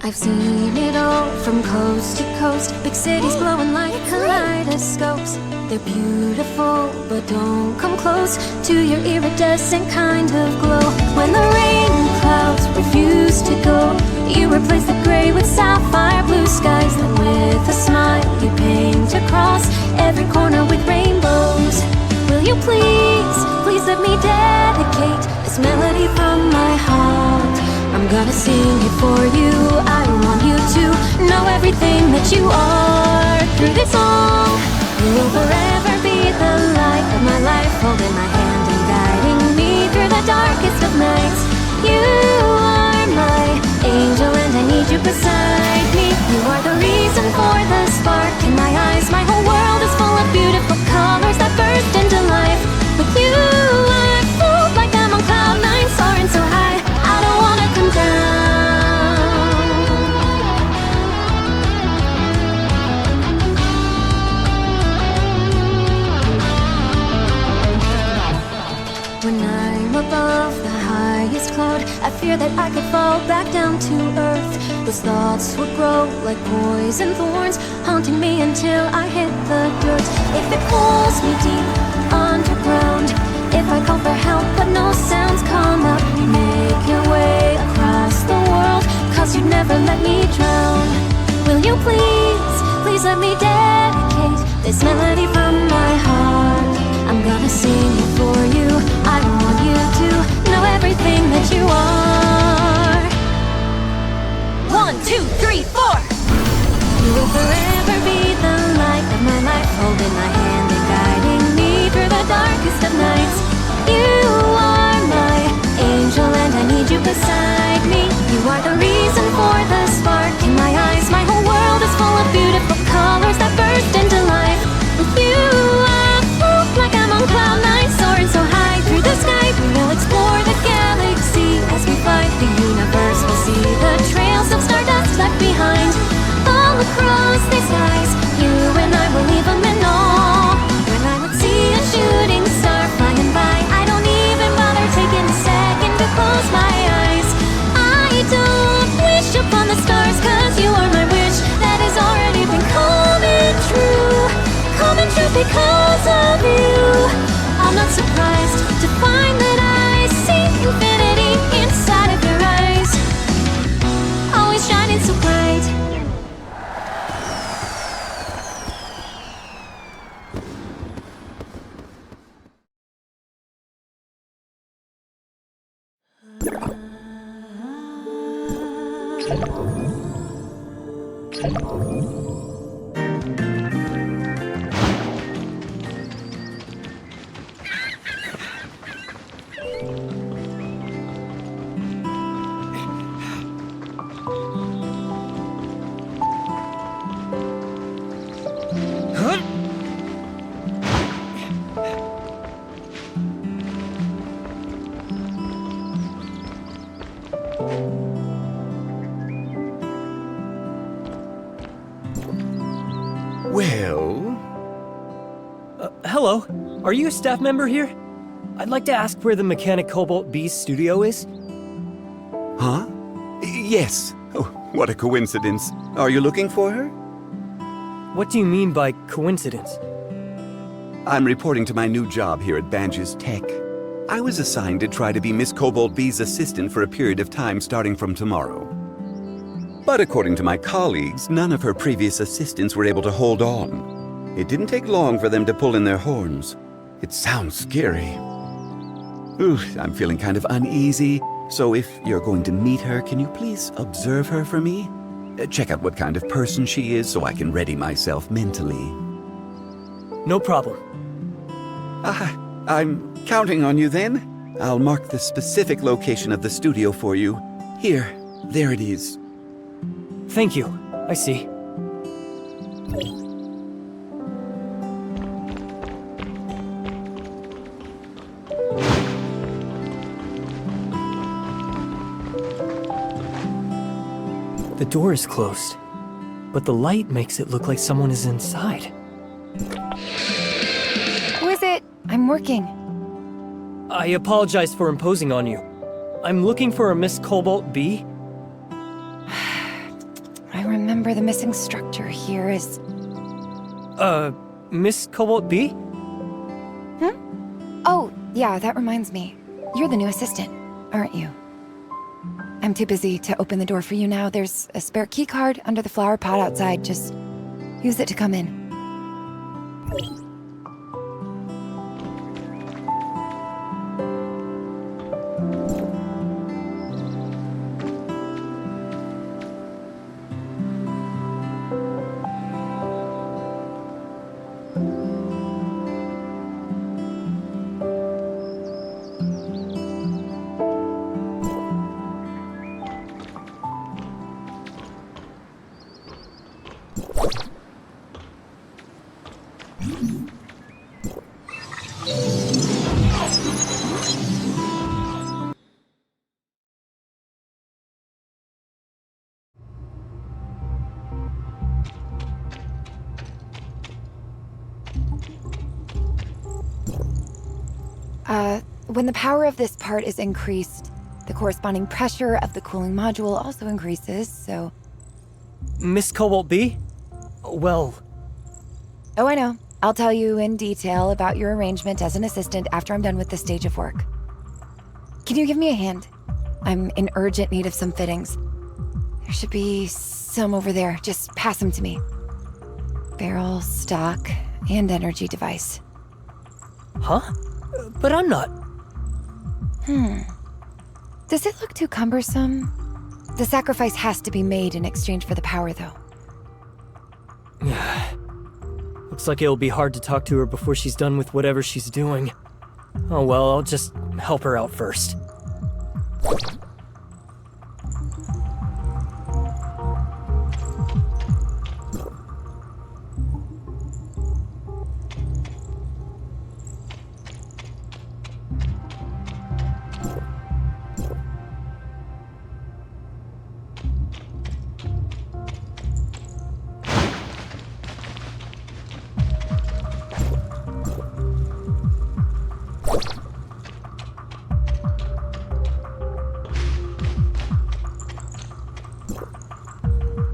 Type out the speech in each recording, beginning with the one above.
I've seen it all from coast to coast. Big cities glowing like kaleidoscopes. They're beautiful, but don't come close to your iridescent kind of glow. When the rain clouds refuse to go, you replace the gray with sapphire blue skies. Then with a smile you paint across every corner with rainbows. Will you please, please let me dedicate this melody from my heart. I'm gonna sing it for you. I want you to know everything that you are. Through this song, you will forever be the light of my life, holding my hand and guiding me through the darkest of nights. You are my angel and I need you beside me. You are the reason for the spark in my eyes. My whole world is full of beautiful colors that burst into life. With you I float like I'm on cloud nine, soaring so high I don't wanna come down. When I'm above the highest cloud, I fear that I could fall back down to earth. Those thoughts would grow like poison thorns, haunting me until I hit the dirt. If it pulls me deep underground, if I call for help but no sounds come up, you make your way across the world, cause you'd never let me drown. Will you please, please let me dedicate this melody from my heart. I'm gonna sing it for you. I want you to know everything that you are. 1, 2, 3, 4. You will forever be the light of my life, holding my hand and guiding me through the darkest of nights. You are my angel and I need you beside me. You are the reason for the spark in my eyes. My whole world is full of beautiful colors that burst into life. With you I float like I'm on cloud nine, soaring so high through the sky. We will explore the galaxy as we fly the universe. We'll see the trails of stardust left behind all across the skies. You and I will leave them in awe. When I would see a shooting star flying by, I don't even bother taking a second to close my eyes. I don't wish upon the stars, cause you are my wish that has already been coming true. Coming true because of you. I'm not surprised to find that I see infinity inside of your eyes, always shining so bright. Well... Hello. Are you a staff member here? I'd like to ask where the Mechanic Cobalt B's studio is. Huh? Yes. Oh, what a coincidence. Are you looking for her? What do you mean by coincidence? I'm reporting to my new job here at Banj's Tech. I was assigned to try to be Miss Cobalt B's assistant for a period of time starting from tomorrow. But according to my colleagues, none of her previous assistants were able to hold on. It didn't take long for them to pull in their horns. It sounds scary. Ooh, I'm feeling kind of uneasy, so if you're going to meet her, can you please observe her for me? Check out what kind of person she is so I can ready myself mentally. No problem. I'm counting on you then. I'll mark the specific location of the studio for you. Here, there it is. Thank you. I see. The door is closed, but the light makes it look like someone is inside. Who is it? I'm working. I apologize for imposing on you. I'm looking for a Miss Cobalt B. I remember the missing structure here is... Miss Cobalt B? Oh, yeah, that reminds me. You're the new assistant, aren't you? I'm too busy to open the door for you now. There's a spare key card under the flower pot outside. Just use it to come in. When the power of this part is increased, the corresponding pressure of the cooling module also increases, so... Miss Cobalt B? Well... Oh, I know. I'll tell you in detail about your arrangement as an assistant after I'm done with this stage of work. Can you give me a hand? I'm in urgent need of some fittings. There should be some over there. Just pass them to me. Barrel, stock, and energy device. Huh? But I'm not... Does it look too cumbersome? The sacrifice has to be made in exchange for the power, though. Looks like it'll be hard to talk to her before she's done with whatever she's doing. Oh well, I'll just help her out first.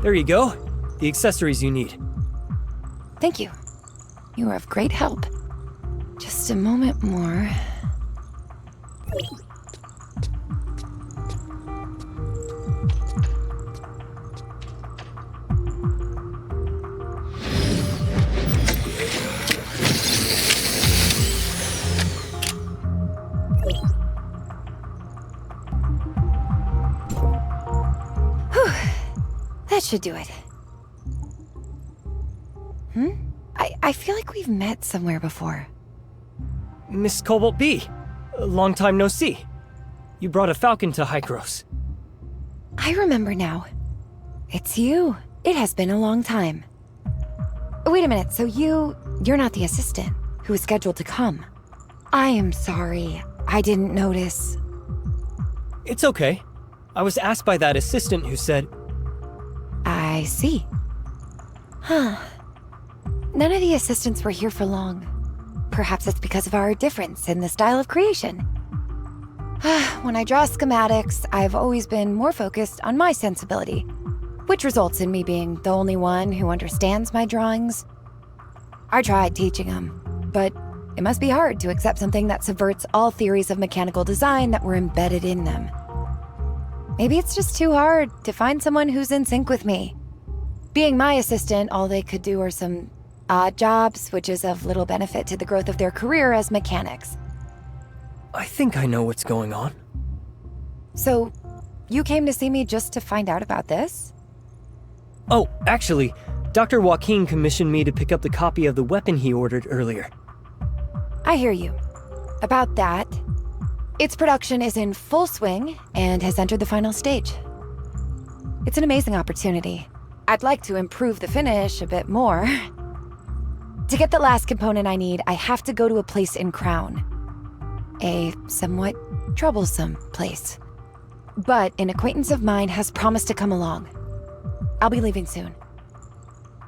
There you go. The accessories you need. Thank you. You are of great help. Just a moment more. That should do it. I feel like we've met somewhere before. Miss Cobalt B. Long time no see. You brought a falcon to Hykros. I remember now. It's you. It has been a long time. Wait a minute, so you're not the assistant who was scheduled to come. I am sorry. I didn't notice. It's okay. I was asked by that assistant who said... I see. Huh. None of the assistants were here for long. Perhaps it's because of our difference in the style of creation. When I draw schematics, I've always been more focused on my sensibility, which results in me being the only one who understands my drawings. I tried teaching them, but it must be hard to accept something that subverts all theories of mechanical design that were embedded in them. Maybe it's just too hard to find someone who's in sync with me. Being my assistant, all they could do are some odd jobs, which is of little benefit to the growth of their career as mechanics. I think I know what's going on. So, you came to see me just to find out about this? Oh, actually, Dr. Joaquin commissioned me to pick up the copy of the weapon he ordered earlier. I hear you. About that, its production is in full swing and has entered the final stage. It's an amazing opportunity. I'd like to improve the finish a bit more. To get the last component I need, I have to go to a place in Crown. A somewhat troublesome place. But an acquaintance of mine has promised to come along. I'll be leaving soon.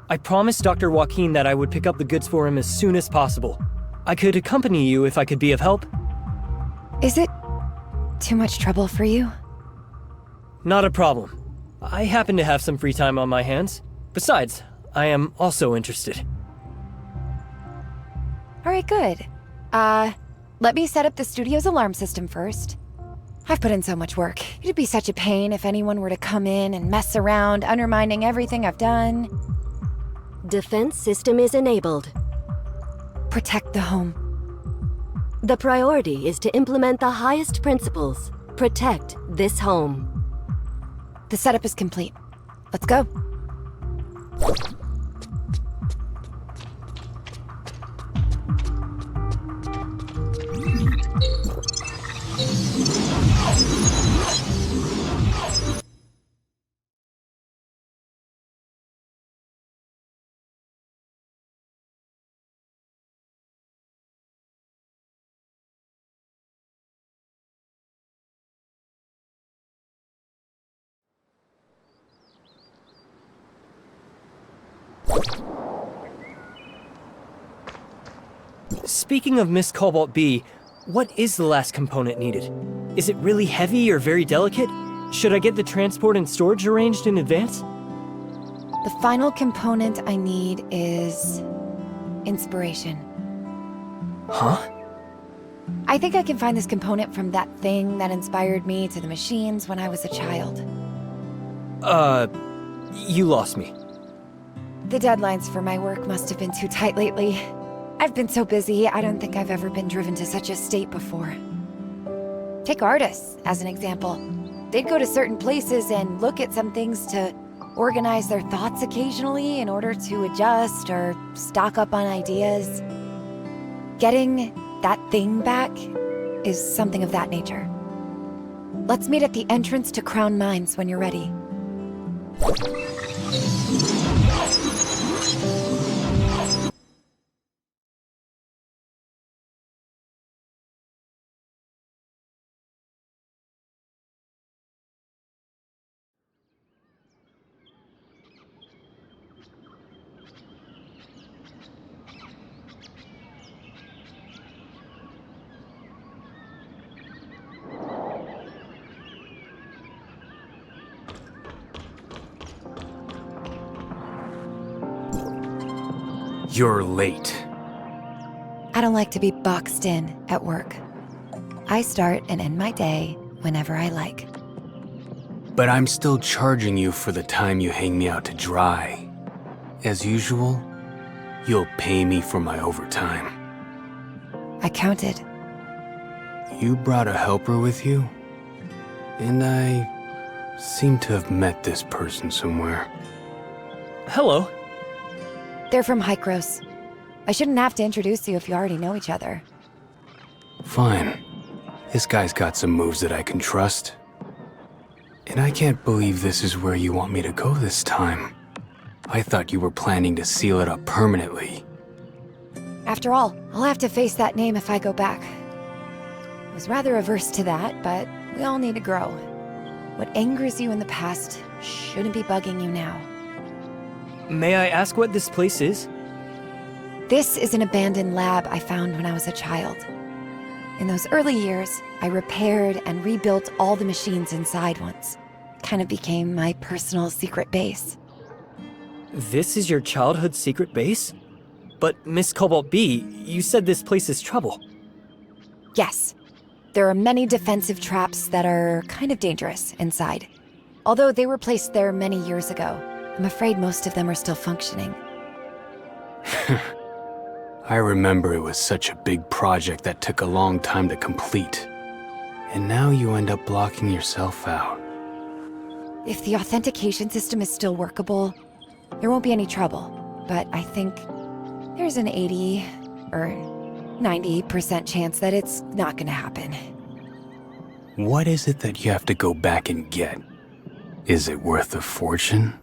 I promised Dr. Joaquin that I would pick up the goods for him as soon as possible. I could accompany you if I could be of help. Is it too much trouble for you? Not a problem. I happen to have some free time on my hands. Besides, I am also interested. Alright, good. Let me set up the studio's alarm system first. I've put in so much work. It'd be such a pain if anyone were to come in and mess around, undermining everything I've done. Defense system is enabled. Protect the home. The priority is to implement the highest principles. Protect this home. The setup is complete. Let's go. Speaking of Miss Cobalt B, what is the last component needed? Is it really heavy or very delicate? Should I get the transport and storage arranged in advance? The final component I need is inspiration. Huh? I think I can find this component from that thing that inspired me to the machines when I was a child. You lost me. The deadlines for my work must have been too tight lately. I've been so busy, I don't think I've ever been driven to such a state before. Take artists, as an example. They'd go to certain places and look at some things to organize their thoughts occasionally in order to adjust or stock up on ideas. Getting that thing back is something of that nature. Let's meet at the entrance to Crown Mines when you're ready. You're late. I don't like to be boxed in at work. I start and end my day whenever I like. But I'm still charging you for the time you hang me out to dry. As usual, you'll pay me for my overtime. I counted. You brought a helper with you? And I seem to have met this person somewhere. Hello. They're from Hykros. I shouldn't have to introduce you if you already know each other. Fine. This guy's got some moves that I can trust. And I can't believe this is where you want me to go this time. I thought you were planning to seal it up permanently. After all, I'll have to face that name if I go back. I was rather averse to that, but we all need to grow. What angers you in the past shouldn't be bugging you now. May I ask what this place is? This is an abandoned lab I found when I was a child. In those early years, I repaired and rebuilt all the machines inside once. Kind of became my personal secret base. This is your childhood secret base? But Miss Cobalt B, you said this place is trouble. Yes. There are many defensive traps that are kind of dangerous inside. Although they were placed there many years ago, I'm afraid most of them are still functioning. I remember it was such a big project that took a long time to complete. And now you end up blocking yourself out. If the authentication system is still workable, there won't be any trouble. But I think there's an 80 or 90% chance that it's not gonna happen. What is it that you have to go back and get? Is it worth a fortune?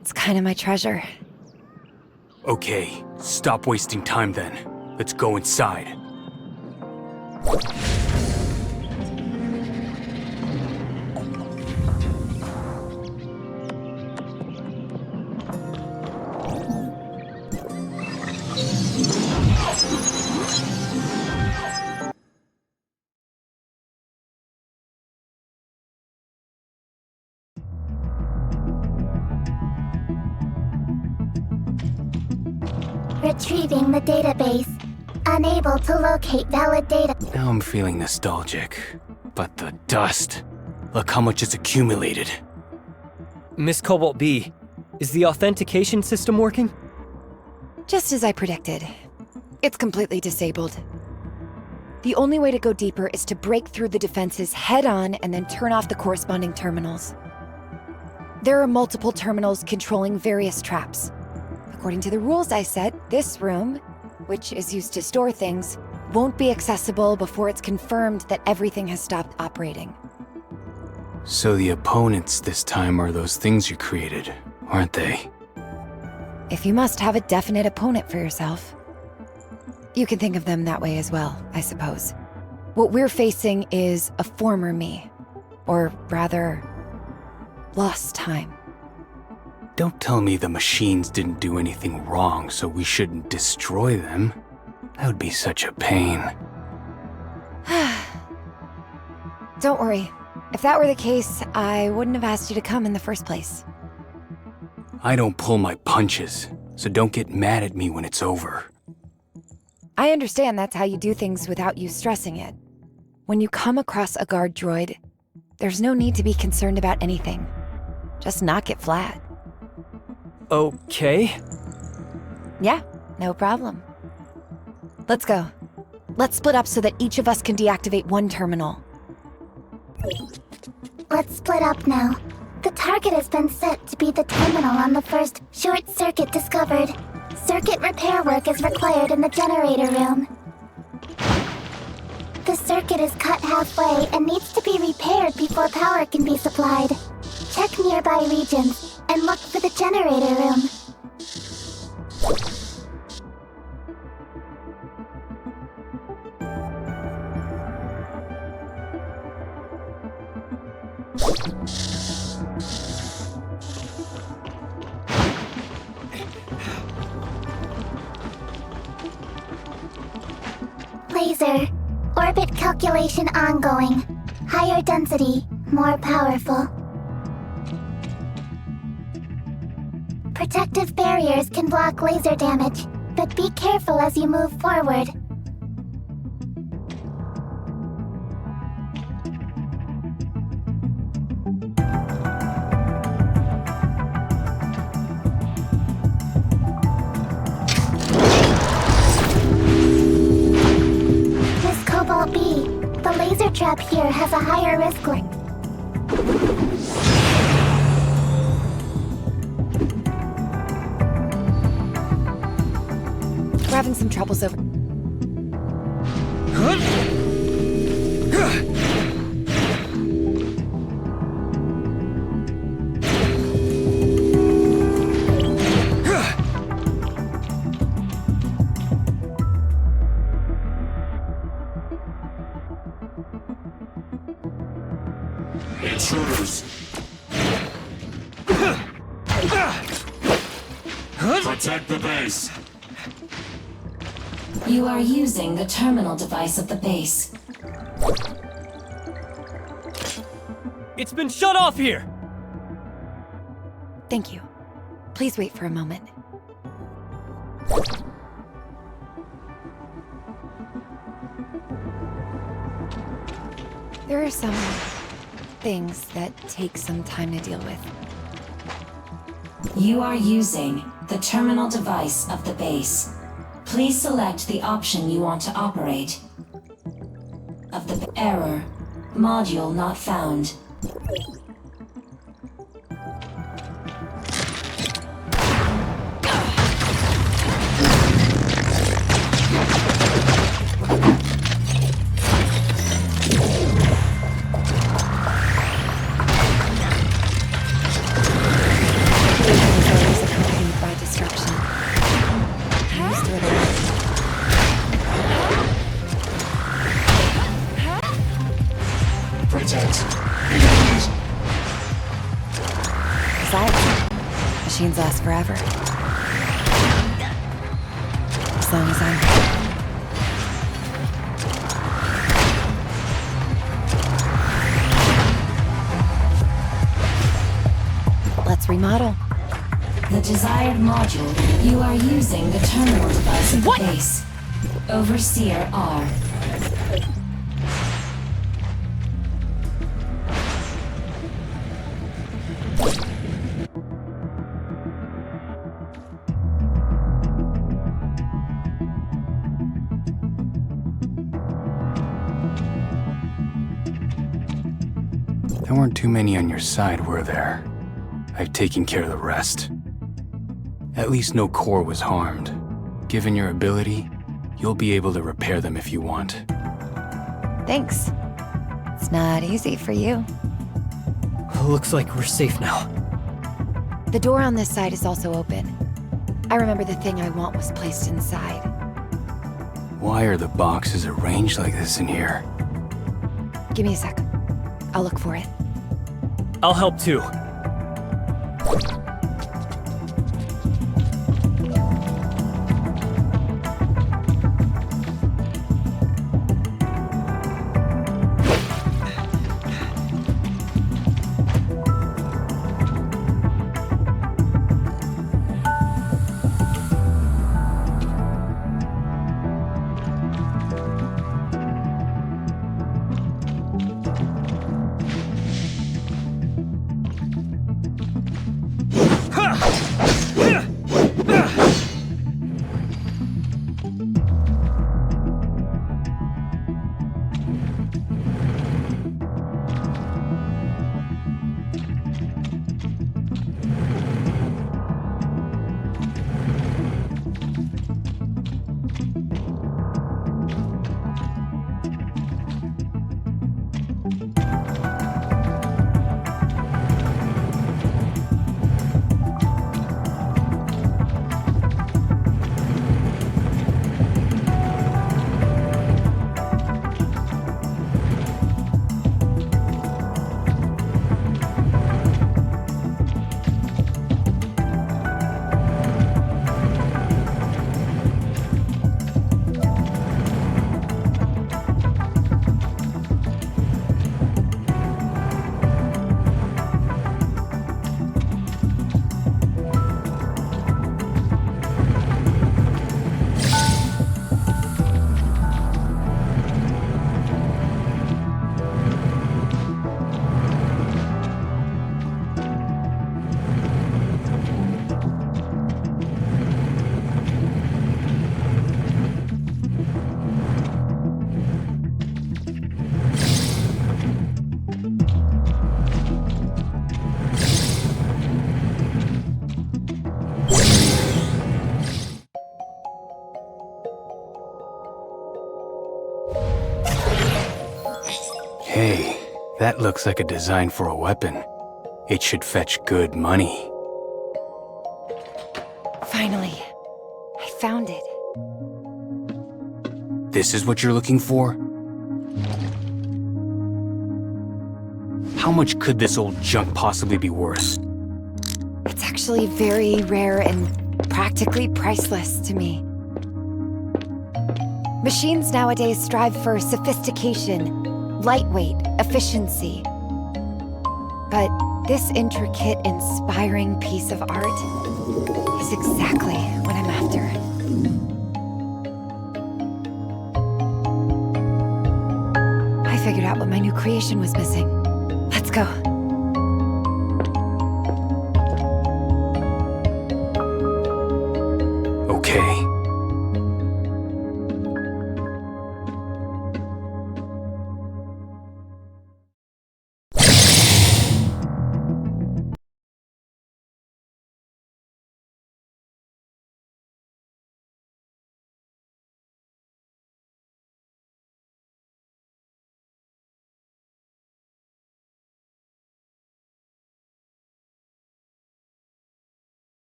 It's kind of my treasure. Okay, stop wasting time then. Let's go inside. Retrieving the database. Unable to locate valid data. Now I'm feeling nostalgic. But the dust. Look how much it's accumulated. Miss Cobalt B, is the authentication system working? Just as I predicted. It's completely disabled. The only way to go deeper is to break through the defenses head-on and then turn off the corresponding terminals. There are multiple terminals controlling various traps. According to the rules I set, this room, which is used to store things, won't be accessible before it's confirmed that everything has stopped operating. So the opponents this time are those things you created, aren't they? If you must have a definite opponent for yourself. You can think of them that way as well, I suppose. What we're facing is a former me. Or rather, lost time. Don't tell me the machines didn't do anything wrong, so we shouldn't destroy them. That would be such a pain. Don't worry. If that were the case, I wouldn't have asked you to come in the first place. I don't pull my punches, so don't get mad at me when it's over. I understand that's how you do things without you stressing it. When you come across a guard droid, there's no need to be concerned about anything. Just knock it flat. Okay. Yeah, no problem. Let's go. Let's split up so that each of us can deactivate one terminal. Let's split up now. The target has been set to be the terminal on the first short circuit discovered. Circuit repair work is required in the generator room. The circuit is cut halfway and needs to be repaired before power can be supplied. Check nearby regions and look for the generator room. Laser. Orbit calculation ongoing. Higher density, more powerful. Protective barriers can block laser damage, but be careful as you move forward. Miss Cobalt B, the laser trap here has a higher risk link. We're having some troubles over... Intruders! Protect the base! You are using the terminal device of the base. It's been shut off here! Thank you. Please wait for a moment. There are some things that take some time to deal with. You are using the terminal device of the base. Please select the option you want to operate. Of the error, module not found. Is accompanied by destruction. Used with it. Protect! Besides, machines last forever. As long as I'm here. Let's remodel. the desired module. You are using the terminal device of the base. Overseer R. There weren't too many on your side, were there? I've taken care of the rest. At least no core was harmed. Given your ability, you'll be able to repair them if you want. Thanks. It's not easy for you. Looks like we're safe now. The door on this side is also open. I remember the thing I want was placed inside. Why are the boxes arranged like this in here? Give me a sec. I'll look for it. I'll help too. Hey, that looks like a design for a weapon. It should fetch good money. Finally, I found it. This is what you're looking for? How much could this old junk possibly be worth? It's actually very rare and practically priceless to me. Machines nowadays strive for sophistication, lightweight, efficiency. But this intricate, inspiring piece of art is exactly what I'm after. I figured out what my new creation was missing. Let's go. Okay.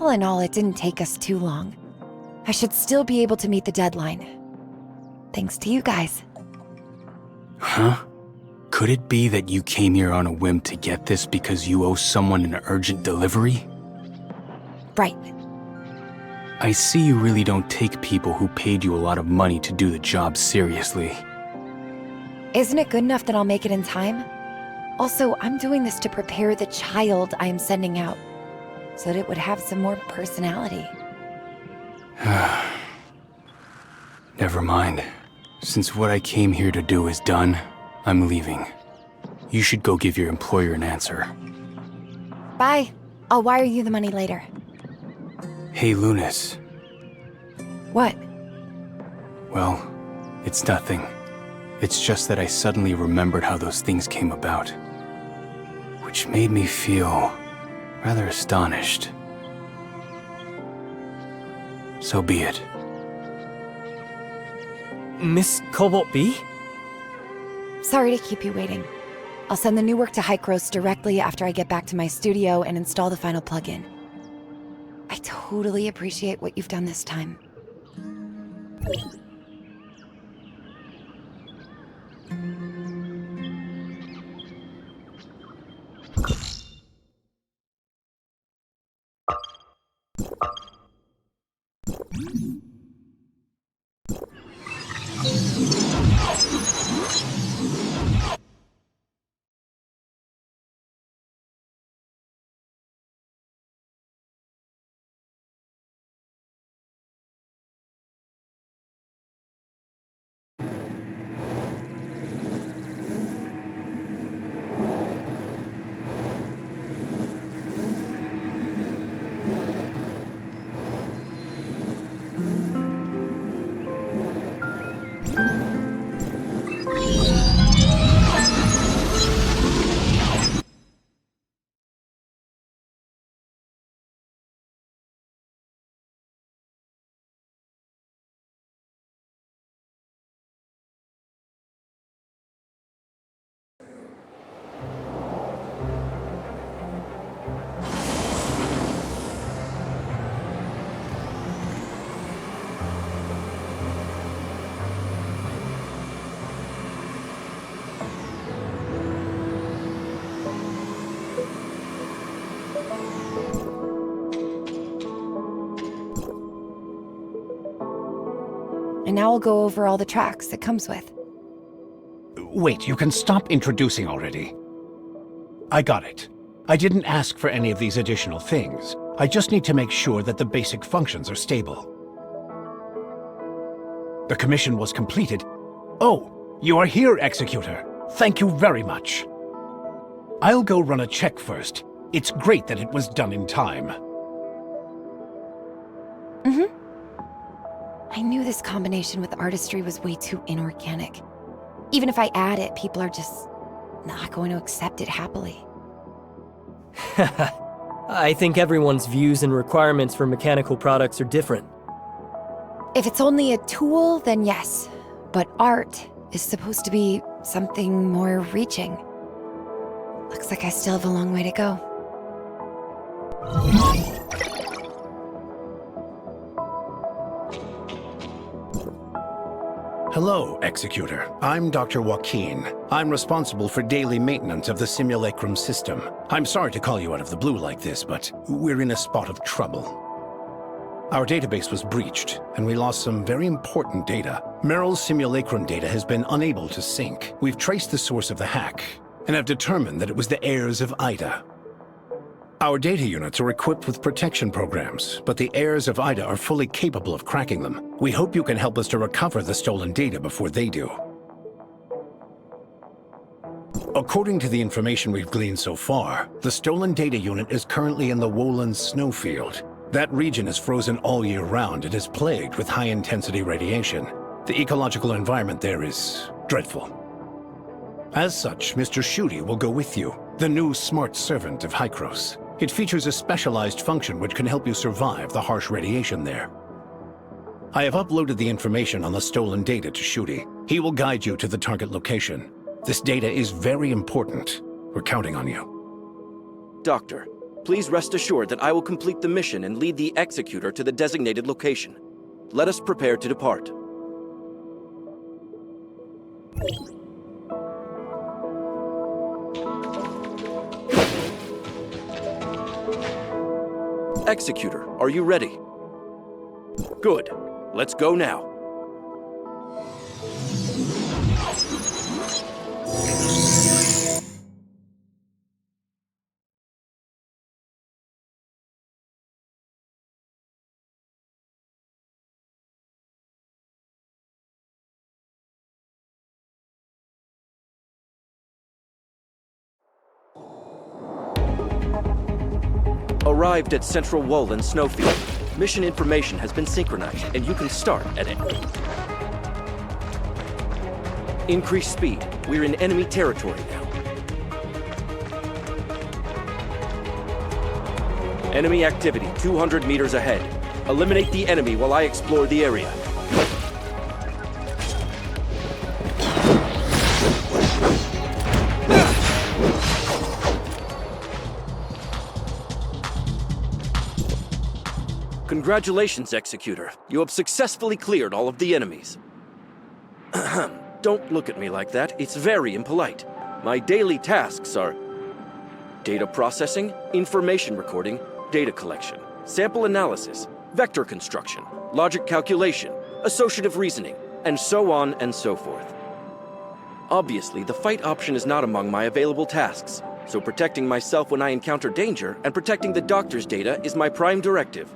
All in all, it didn't take us too long. I should still be able to meet the deadline. Thanks to you guys. Huh? Could it be that you came here on a whim to get this because you owe someone an urgent delivery? Right. I see you really don't take people who paid you a lot of money to do the job seriously. Isn't it good enough that I'll make it in time? Also, I'm doing this to prepare the child I am sending out, so that it would have some more personality. Never mind. Since what I came here to do is done, I'm leaving. You should go give your employer an answer. Bye. I'll wire you the money later. Hey, Lunas. What? Well, it's nothing. It's just that I suddenly remembered how those things came about. Which made me feel rather astonished. So be it. Miss Cobalt B? Sorry to keep you waiting. I'll send the new work to Hykros directly after I get back to my studio and install the final plugin. I totally appreciate what you've done this time. And now I'll go over all the tracks it comes with. Wait, you can stop introducing already. I got it. I didn't ask for any of these additional things. I just need to make sure that the basic functions are stable. The commission was completed. Oh, you are here, Executor. Thank you very much. I'll go run a check first. It's great that it was done in time. I knew this combination with artistry was way too inorganic. Even if I add it, people are just not going to accept it happily. I think everyone's views and requirements for mechanical products are different. If it's only a tool, then yes. But art is supposed to be something more reaching. Looks like I still have a long way to go. Hello, Executor. I'm Dr. Joaquin. I'm responsible for daily maintenance of the simulacrum system. I'm sorry to call you out of the blue like this, but we're in a spot of trouble. Our database was breached, and we lost some very important data. Meryl's simulacrum data has been unable to sync. We've traced the source of the hack, and have determined that it was the heirs of Ida. Our data units are equipped with protection programs, but the heirs of Ida are fully capable of cracking them. We hope you can help us to recover the stolen data before they do. According to the information we've gleaned so far, the stolen data unit is currently in the Wohlen snowfield. That region is frozen all year round and is plagued with high-intensity radiation. The ecological environment there is dreadful. As such, Mr. Shooty will go with you, the new smart servant of Hykros. It features a specialized function which can help you survive the harsh radiation there. I have uploaded the information on the stolen data to Shooty. He will guide you to the target location. This data is very important. We're counting on you. Doctor, please rest assured that I will complete the mission and lead the Executor to the designated location. Let us prepare to depart. Executor, are you ready? Good. Let's go now. Arrived at Central Wolan Snowfield. Mission information has been synchronized, and you can start at it. Increase speed. We're in enemy territory now. Enemy activity 200 meters ahead. Eliminate the enemy while I explore the area. Congratulations, Executor. You have successfully cleared all of the enemies. Don't look at me like that. It's very impolite. My daily tasks are data processing, information recording, data collection, sample analysis, vector construction, logic calculation, associative reasoning, and so on and so forth. Obviously, the fight option is not among my available tasks, so protecting myself when I encounter danger and protecting the doctor's data is my prime directive.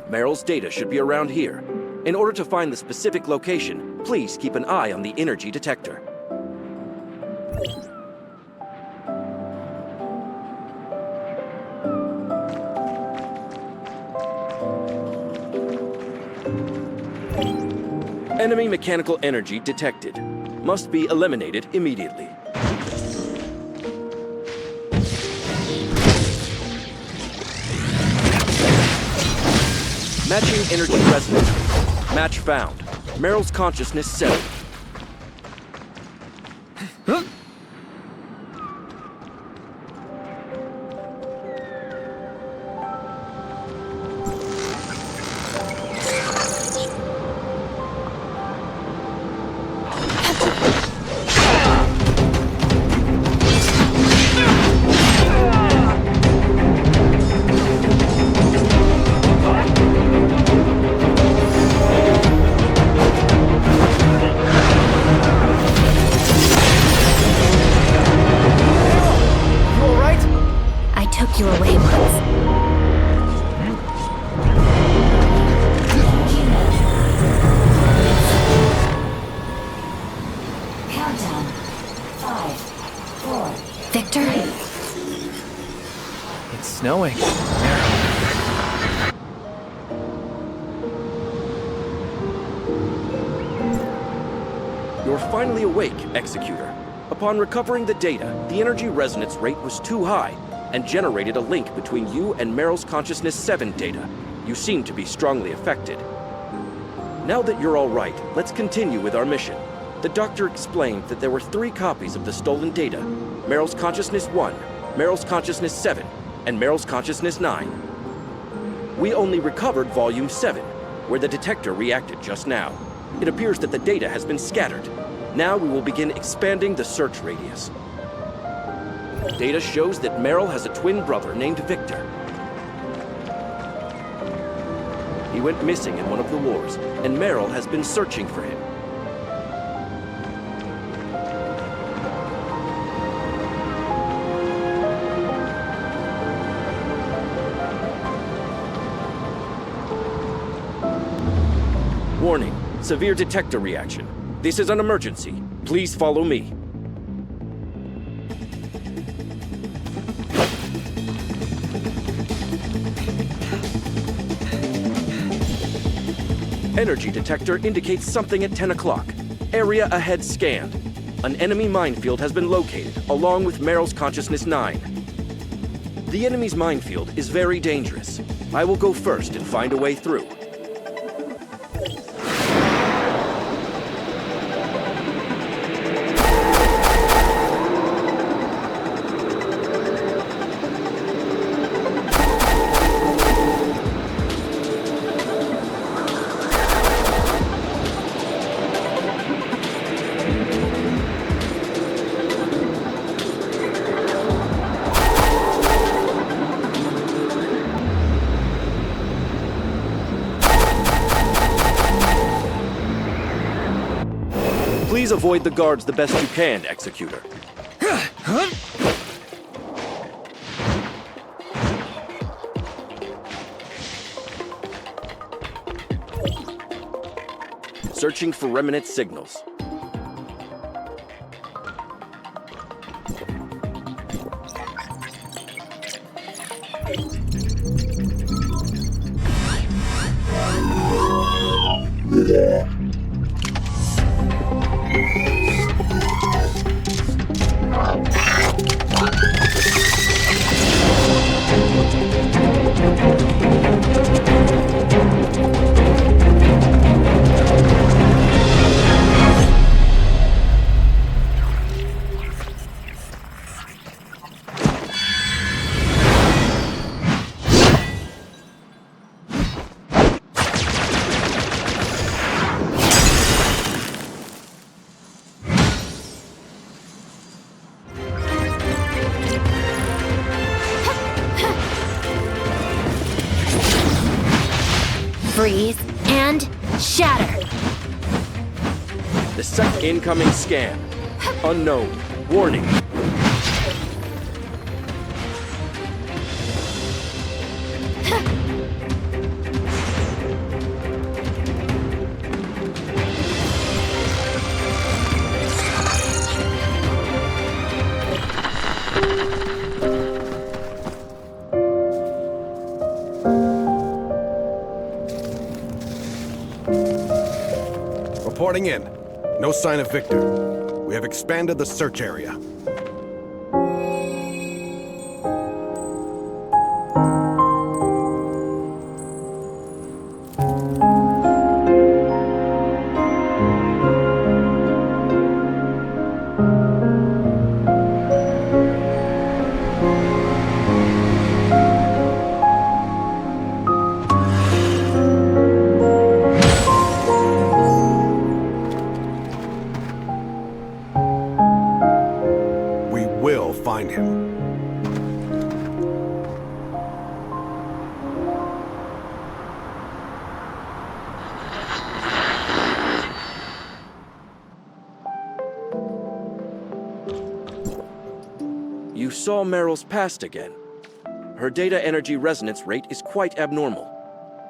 Meryl's data should be around here. In order to find the specific location, please keep an eye on the energy detector. Enemy mechanical energy detected. Must be eliminated immediately. Matching energy resonance. Match found. Meryl's consciousness 7. Snowing. You're finally awake, Executor. Upon recovering the data, the energy resonance rate was too high and generated a link between you and Meryl's Consciousness 7 data. You seem to be strongly affected. Now that you're all right, let's continue with our mission. The doctor explained that there were 3 copies of the stolen data: Meryl's Consciousness 1, Meryl's Consciousness 7, and Meryl's Consciousness 9. We only recovered Volume 7, where the detector reacted just now. It appears that the data has been scattered. Now we will begin expanding the search radius. Data shows that Meryl has a twin brother named Victor. He went missing in one of the wars, and Meryl has been searching for him. Warning, severe detector reaction. This is an emergency. Please follow me. Energy detector indicates something at 10 o'clock. Area ahead scanned. An enemy minefield has been located, along with Meryl's Consciousness 9. The enemy's minefield is very dangerous. I will go first and find a way through. Please avoid the guards the best you can, Executor. Searching for remnant signals. Freeze and shatter. The second incoming scan. Unknown. Warning. Reporting in. No sign of Victor. We have expanded the search area. Find him. You saw Meryl's past again. Her data energy resonance rate is quite abnormal.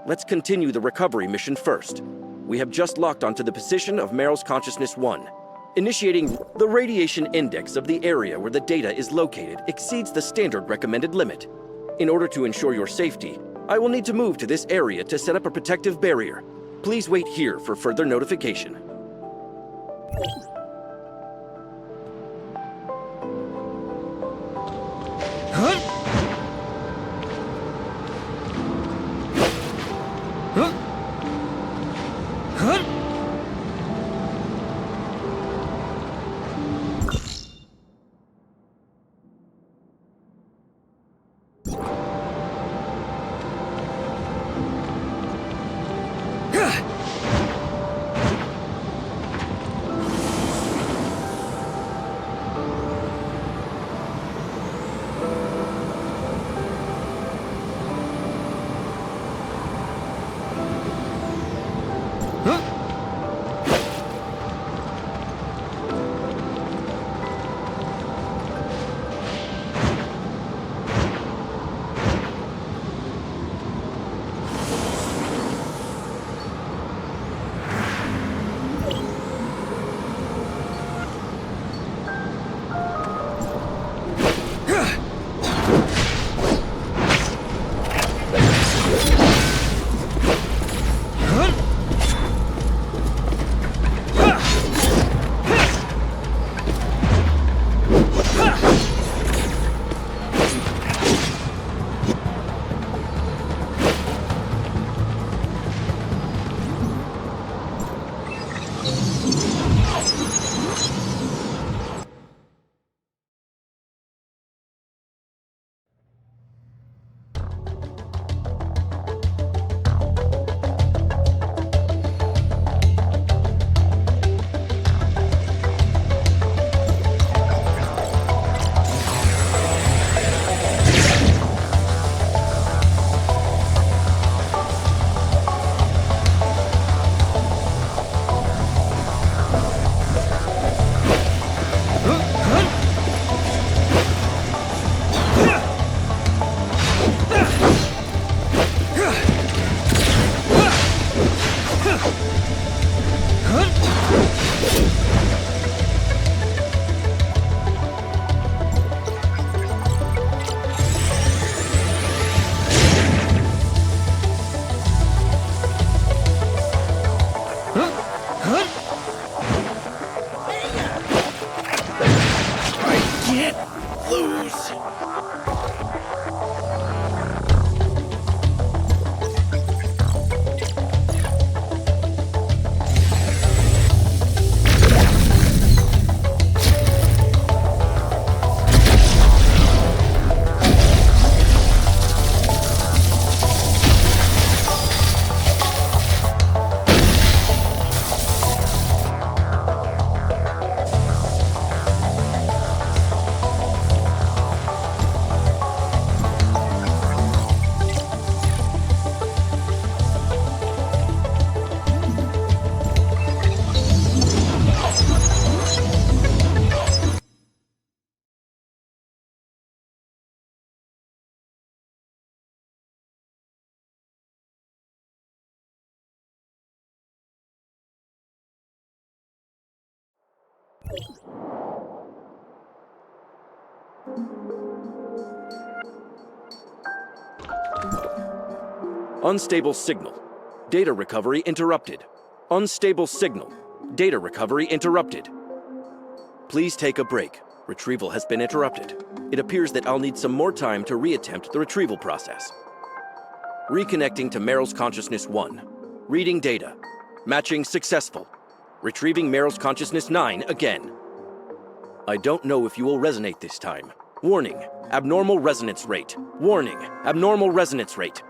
Let's continue the recovery mission first. We have just locked onto the position of Meryl's Consciousness 1. Initiating the radiation index of the area where the data is located exceeds the standard recommended limit. In order to ensure your safety, I will need to move to this area to set up a protective barrier. Please wait here for further notification. lose. Unstable signal. Data recovery interrupted. Unstable signal. Data recovery interrupted. Please take a break. Retrieval has been interrupted. It appears that I'll need some more time to reattempt the retrieval process. Reconnecting to Meryl's Consciousness 1. Reading data. Matching successful. Retrieving Meryl's Consciousness 9 again. I don't know if you will resonate this time. Warning, abnormal resonance rate. Warning, abnormal resonance rate.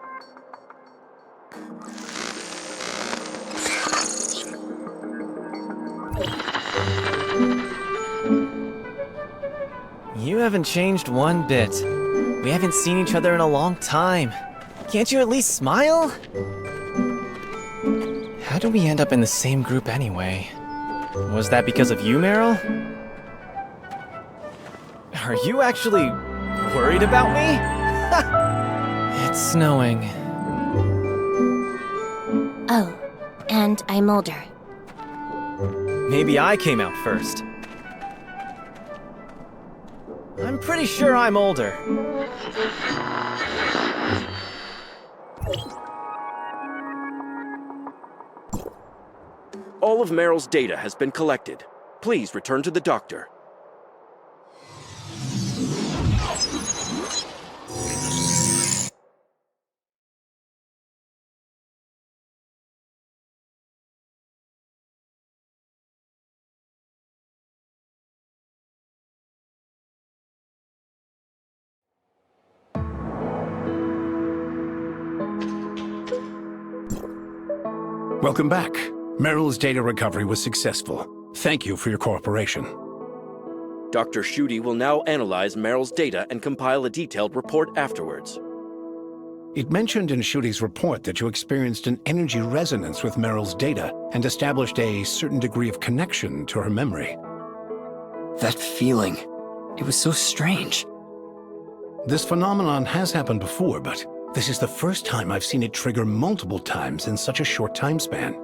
You haven't changed one bit. We haven't seen each other in a long time. Can't you at least smile? How did we end up in the same group anyway? Was that because of you, Meryl? Are you actually worried about me? It's snowing. Oh, and I'm older. Maybe I came out first. I'm pretty sure I'm older. All of Meryl's data has been collected. Please return to the doctor. Welcome back. Meryl's data recovery was successful. Thank you for your cooperation. Dr. Schutte will now analyze Meryl's data and compile a detailed report afterwards. It mentioned in Schutte's report that you experienced an energy resonance with Meryl's data and established a certain degree of connection to her memory. That feeling, it was so strange. This phenomenon has happened before, but this is the first time I've seen it trigger multiple times in such a short time span.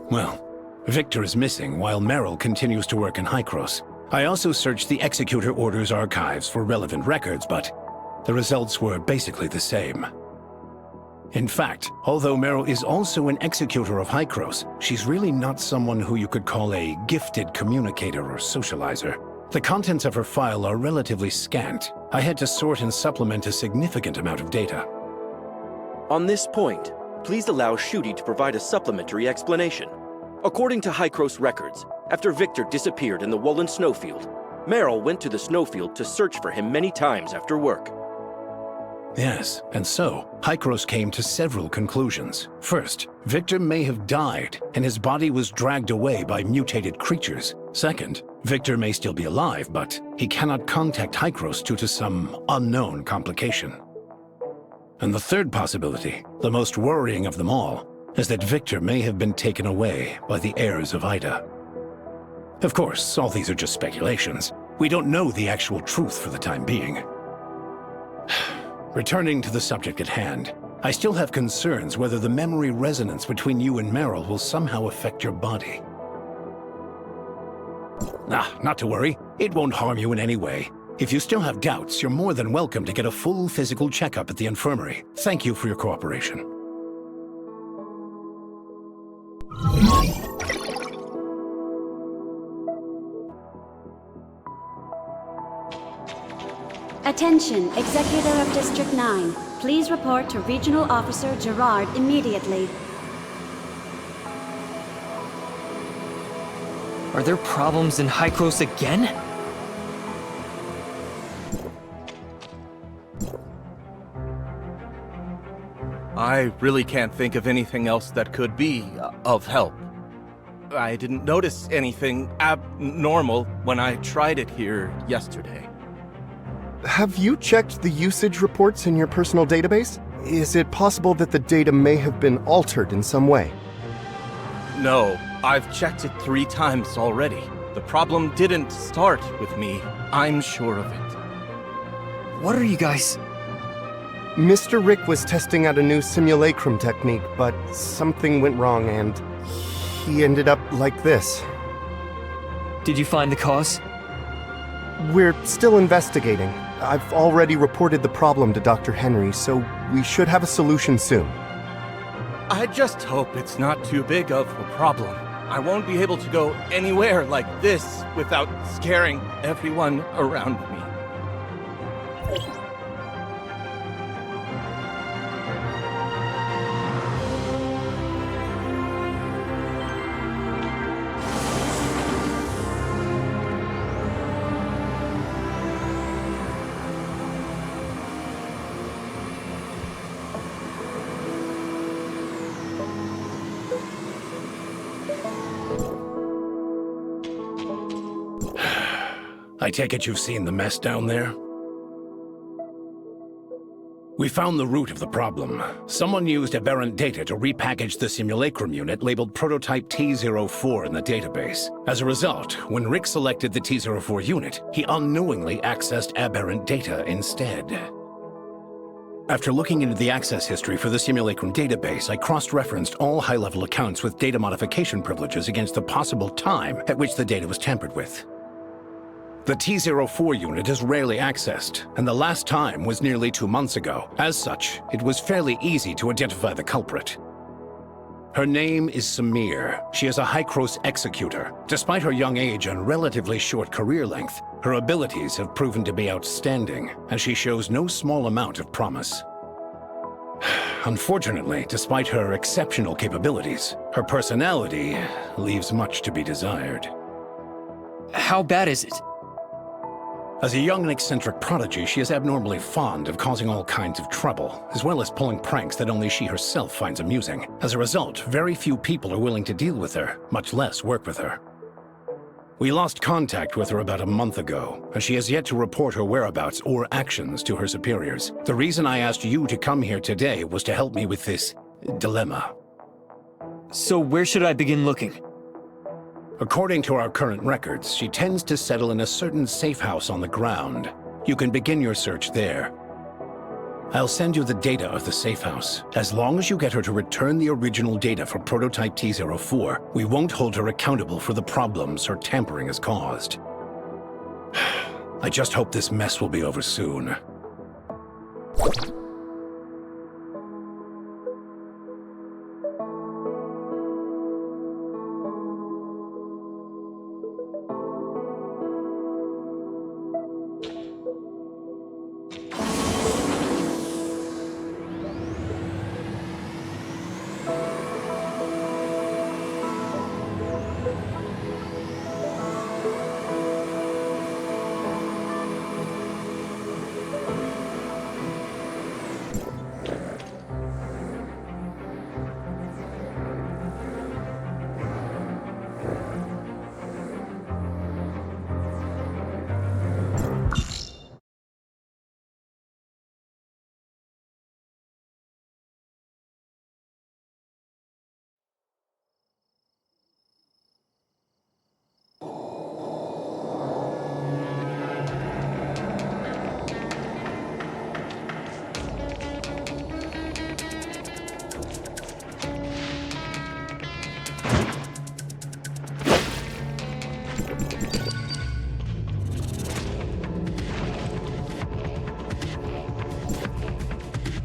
Well, Victor is missing while Meryl continues to work in Hykros. I also searched the Executor Order's archives for relevant records, but the results were basically the same. In fact, although Meryl is also an Executor of Hykros, she's really not someone who you could call a gifted communicator or socializer. The contents of her file are relatively scant. I had to sort and supplement a significant amount of data. On this point, please allow Schutte to provide a supplementary explanation. According to Hykros records, after Victor disappeared in the Woolen snowfield, Meryl went to the snowfield to search for him many times after work. Yes, and so, Hykros came to several conclusions. First, Victor may have died, and his body was dragged away by mutated creatures. Second, Victor may still be alive, but he cannot contact Hykros due to some unknown complication. And the third possibility, the most worrying of them all, is that Victor may have been taken away by the heirs of Ida. Of course, all these are just speculations. We don't know the actual truth for the time being. Returning to the subject at hand, I still have concerns whether the memory resonance between you and Meryl will somehow affect your body. Not to worry. It won't harm you in any way. If you still have doubts, you're more than welcome to get a full physical checkup at the infirmary. Thank you for your cooperation. Attention, Executor of District 9. Please report to Regional Officer Gerard immediately. Are there problems in Hykros again? I really can't think of anything else that could be of help. I didn't notice anything abnormal when I tried it here yesterday. Have you checked the usage reports in your personal database? Is it possible that the data may have been altered in some way? No, I've checked it 3 times already. The problem didn't start with me. I'm sure of it. What are you guys... Mr. Rick was testing out a new simulacrum technique, but something went wrong and he ended up like this. Did you find the cause? We're still investigating. I've already reported the problem to Dr. Henry, so we should have a solution soon. I just hope it's not too big of a problem. I won't be able to go anywhere like this without scaring everyone around me. I take it you've seen the mess down there? We found the root of the problem. Someone used aberrant data to repackage the simulacrum unit labeled Prototype T04 in the database. As a result, when Rick selected the T04 unit, he unknowingly accessed aberrant data instead. After looking into the access history for the simulacrum database, I cross-referenced all high-level accounts with data modification privileges against the possible time at which the data was tampered with. The T04 unit is rarely accessed, and the last time was nearly 2 months ago. As such, it was fairly easy to identify the culprit. Her name is Samir. She is a Hykros executor. Despite her young age and relatively short career length, her abilities have proven to be outstanding, and she shows no small amount of promise. Unfortunately, despite her exceptional capabilities, her personality leaves much to be desired. How bad is it? As a young and eccentric prodigy, she is abnormally fond of causing all kinds of trouble, as well as pulling pranks that only she herself finds amusing. As a result, very few people are willing to deal with her, much less work with her. We lost contact with her about a month ago, and she has yet to report her whereabouts or actions to her superiors. The reason I asked you to come here today was to help me with this dilemma. So where should I begin looking? According to our current records, she tends to settle in a certain safe house on the ground. You can begin your search there. I'll send you the data of the safe house. As long as you get her to return the original data for Prototype T04, we won't hold her accountable for the problems her tampering has caused. I just hope this mess will be over soon.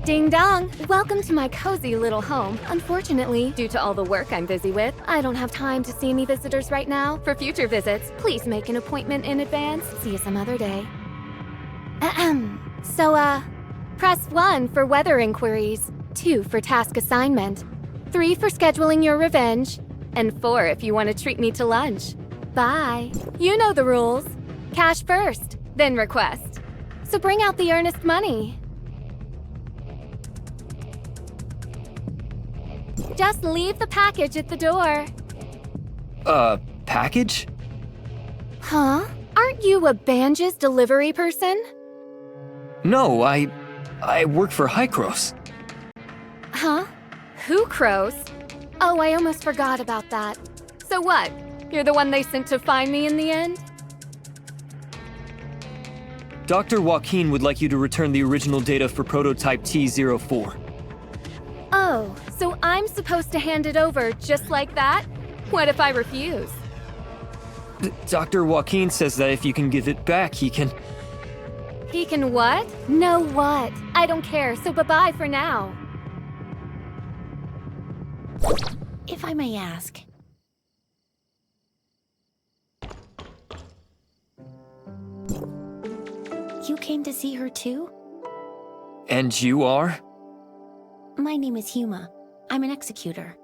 Ding dong! Welcome to my cozy little home. Unfortunately, due to all the work I'm busy with, I don't have time to see any visitors right now. For future visits, please make an appointment in advance. See you some other day. Ahem. So, press 1 for weather inquiries, 2 for task assignment, 3 for scheduling your revenge, and 4 if you want to treat me to lunch. Bye. You know the rules. Cash first, then request. So bring out the earnest money. Just leave the package at the door. Package? Huh? Aren't you a Banges delivery person? No, I work for Hycros. Huh? Who crows? Oh, I almost forgot about that. So what? You're the one they sent to find me in the end? Dr. Joaquin would like you to return the original data for prototype T04. Oh, so I'm supposed to hand it over just like that? What if I refuse? Dr. Joaquin says that if you can give it back, he can... He can what? No what? I don't care, so bye-bye for now. If I may ask. You came to see her too? And you are? My name is Huma. I'm an executor.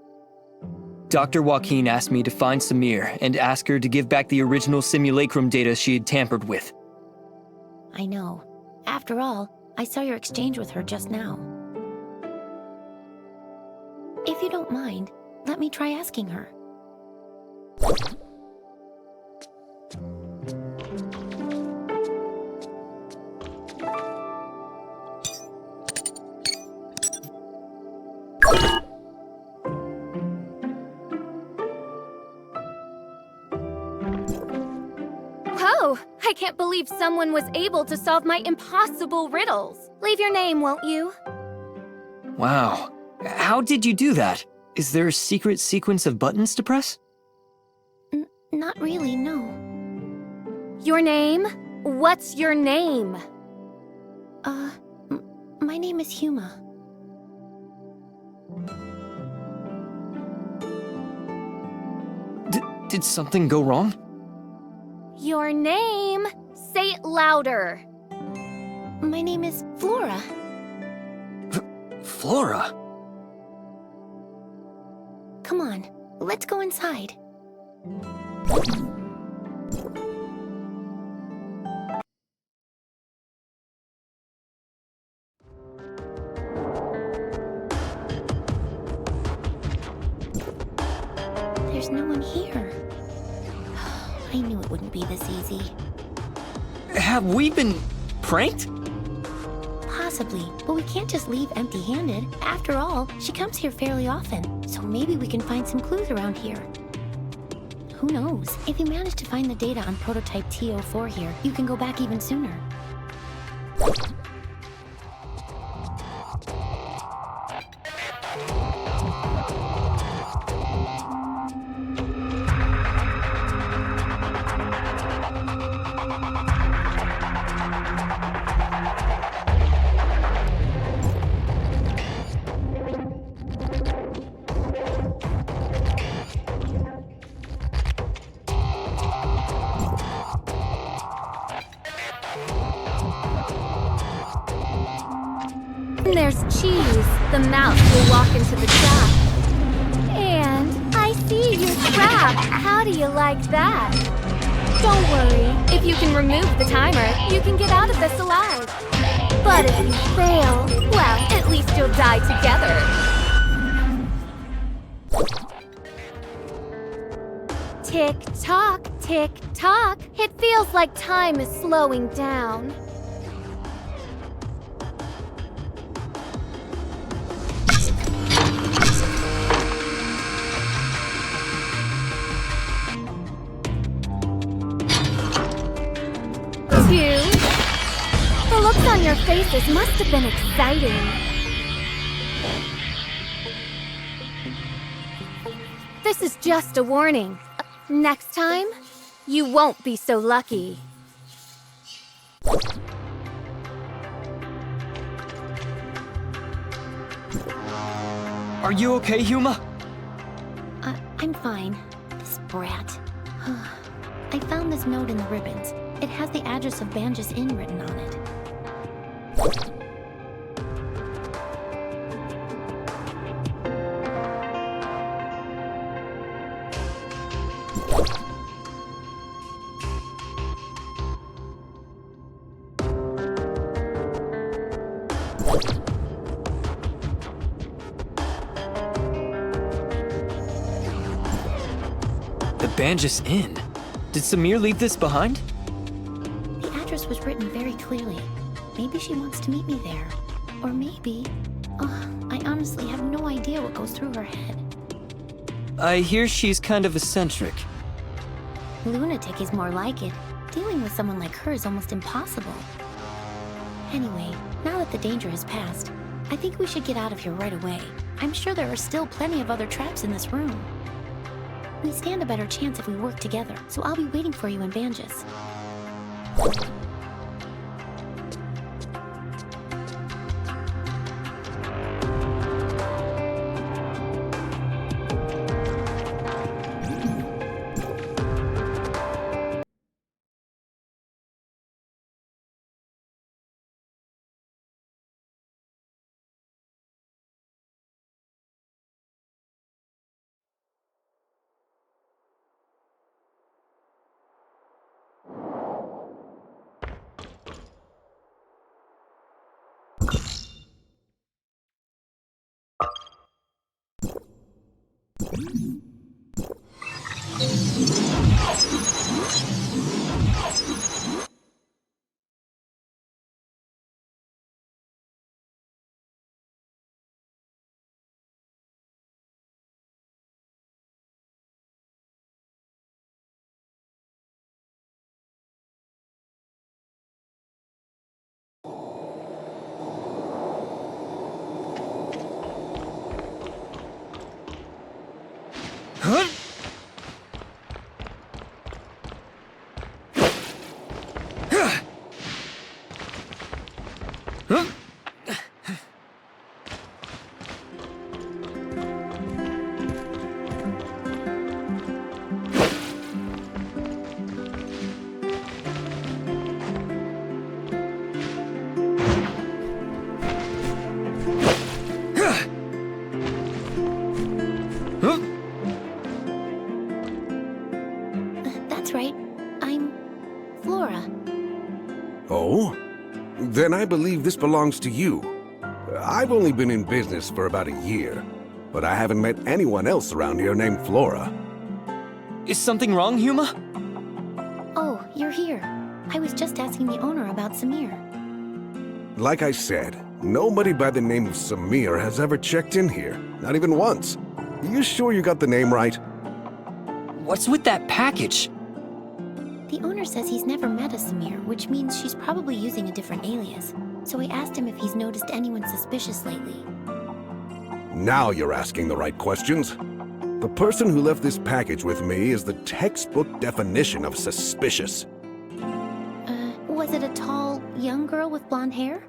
Dr. Joaquin asked me to find Samir and ask her to give back the original simulacrum data she had tampered with. I know. After all, I saw your exchange with her just now. If you don't mind, let me try asking her. Whoa! I can't believe someone was able to solve my impossible riddles. Leave your name, won't you? Wow. How did you do that? Is there a secret sequence of buttons to press? Not really, no. Your name? What's your name? My name is Huma. Did something go wrong? Your name? Say it louder. My name is Flora. Flora? Come on, let's go inside. There's no one here. I knew it wouldn't be this easy. Have we been pranked? Possibly, but we can't just leave empty-handed. After all, she comes here fairly often, so maybe we can find some clues around here. Who knows? If you manage to find the data on prototype T04 here, you can go back even sooner. There's cheese. The mouse will walk into the trap. And I see your trap. How do you like that? Don't worry. If you can remove the timer, you can get out of this alive. But if you fail, well, at least you'll die together. Tick-tock, tick-tock. It feels like time is slowing down. The looks on your faces must have been exciting. This is just a warning. Next time, you won't be so lucky. Are you okay, Huma? I'm fine. This brat. I found this note in the ribbons. It has the address of Banges Inn written on it. Banjus Inn. Did Samir leave this behind? The address was written very clearly. Maybe she wants to meet me there. Or maybe... I honestly have no idea what goes through her head. I hear she's kind of eccentric. Lunatic is more like it. Dealing with someone like her is almost impossible. Anyway, now that the danger has passed, I think we should get out of here right away. I'm sure there are still plenty of other traps in this room. We stand a better chance if we work together, so I'll be waiting for you in Banjus. That's right. I'm Flora. Oh? Then I believe this belongs to you. I've only been in business for about a year, but I haven't met anyone else around here named Flora. Is something wrong, Huma? Oh, you're here. I was just asking the owner about Samir. Like I said, nobody by the name of Samir has ever checked in here. Not even once. You sure you got the name right? What's with that package? The owner says he's never met a Samir, which means she's probably using a different alias. So I asked him if he's noticed anyone suspicious lately. Now you're asking the right questions. The person who left this package with me is the textbook definition of suspicious. Was it a tall, young girl with blonde hair?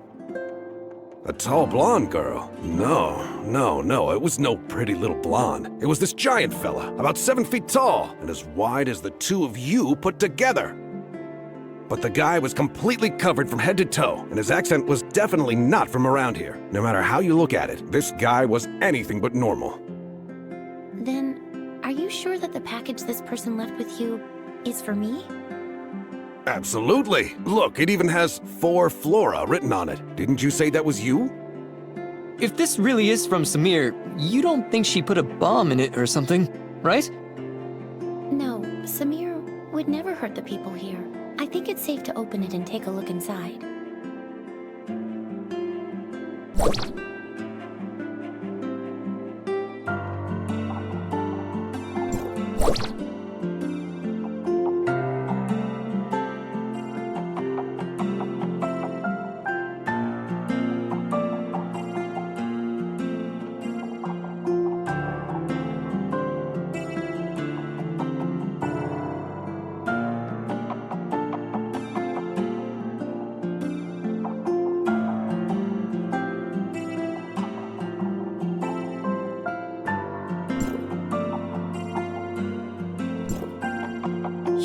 A tall blonde girl? No. It was no pretty little blonde. It was this giant fella, about 7 feet tall, and as wide as the two of you put together. But the guy was completely covered from head to toe, and his accent was definitely not from around here. No matter how you look at it, this guy was anything but normal. Then, are you sure that the package this person left with you is for me? Absolutely. Look, it even has "For Flora" written on it. Didn't you say that was you? If this really is from Samir, you don't think she put a bomb in it or something, right? No, Samir would never hurt the people here. I think it's safe to open it and take a look inside.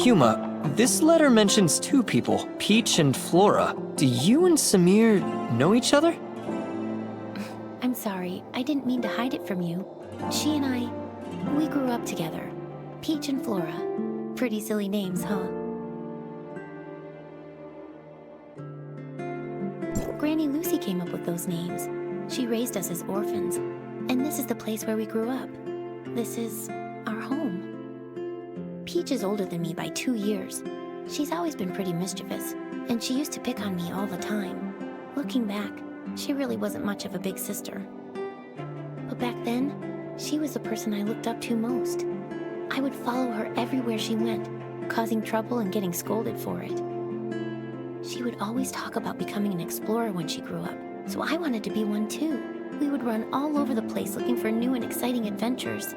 Huma, this letter mentions two people, Peach and Flora. Do you and Samir know each other? I'm sorry, I didn't mean to hide it from you. She and I, we grew up together. Peach and Flora. Pretty silly names, huh? Granny Lucy came up with those names. She raised us as orphans. And this is the place where we grew up. This is our home. Peach is older than me by 2 years. She's always been pretty mischievous, and she used to pick on me all the time. Looking back, she really wasn't much of a big sister. But back then, she was the person I looked up to most. I would follow her everywhere she went, causing trouble and getting scolded for it. She would always talk about becoming an explorer when she grew up, so I wanted to be one too. We would run all over the place looking for new and exciting adventures.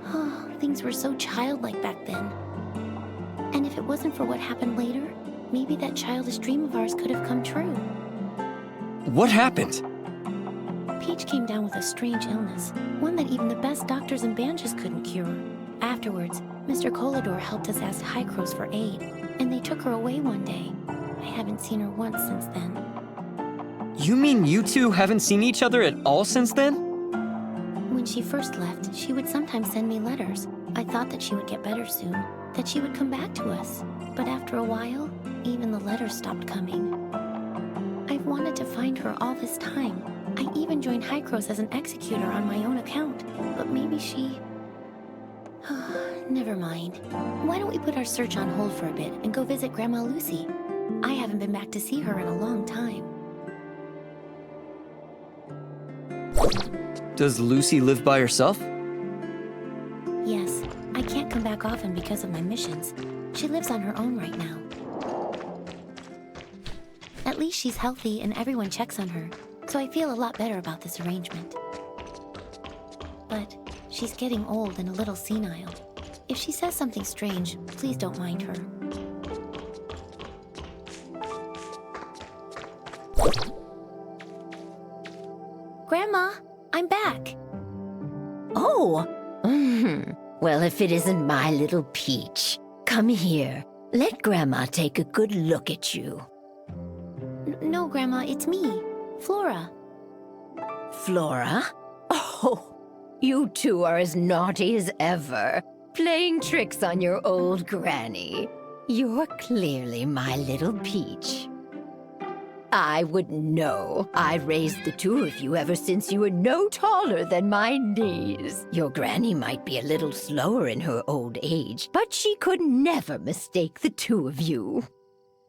Oh, things were so childlike back then. And if it wasn't for what happened later, maybe that childish dream of ours could have come true. What happened? Peach came down with a strange illness, one that even the best doctors in Banjas couldn't cure. Afterwards, Mr. Colador helped us ask Hycros for aid, and they took her away one day. I haven't seen her once since then. You mean you two haven't seen each other at all since then? When she first left, she would sometimes send me letters. I thought that she would get better soon, that she would come back to us. But after a while, even the letters stopped coming. I've wanted to find her all this time. I even joined Hycros as an executor on my own account, but maybe she... Never mind. Why don't we put our search on hold for a bit and go visit Grandma Lucy? I haven't been back to see her in a long time. Does Lucy live by herself? Yes, I can't come back often because of my missions. She lives on her own right now. At least she's healthy and everyone checks on her, so I feel a lot better about this arrangement. But she's getting old and a little senile. If she says something strange, please don't mind her. Grandma, I'm back. Oh, well, if it isn't my little Peach. Come here. Let Grandma take a good look at you. No, Grandma, it's me, Flora. Flora? Oh, you two are as naughty as ever, playing tricks on your old granny. You're clearly my little Peach. I wouldn't know. I raised the two of you ever since you were no taller than my knees. Your granny might be a little slower in her old age, but she could never mistake the two of you.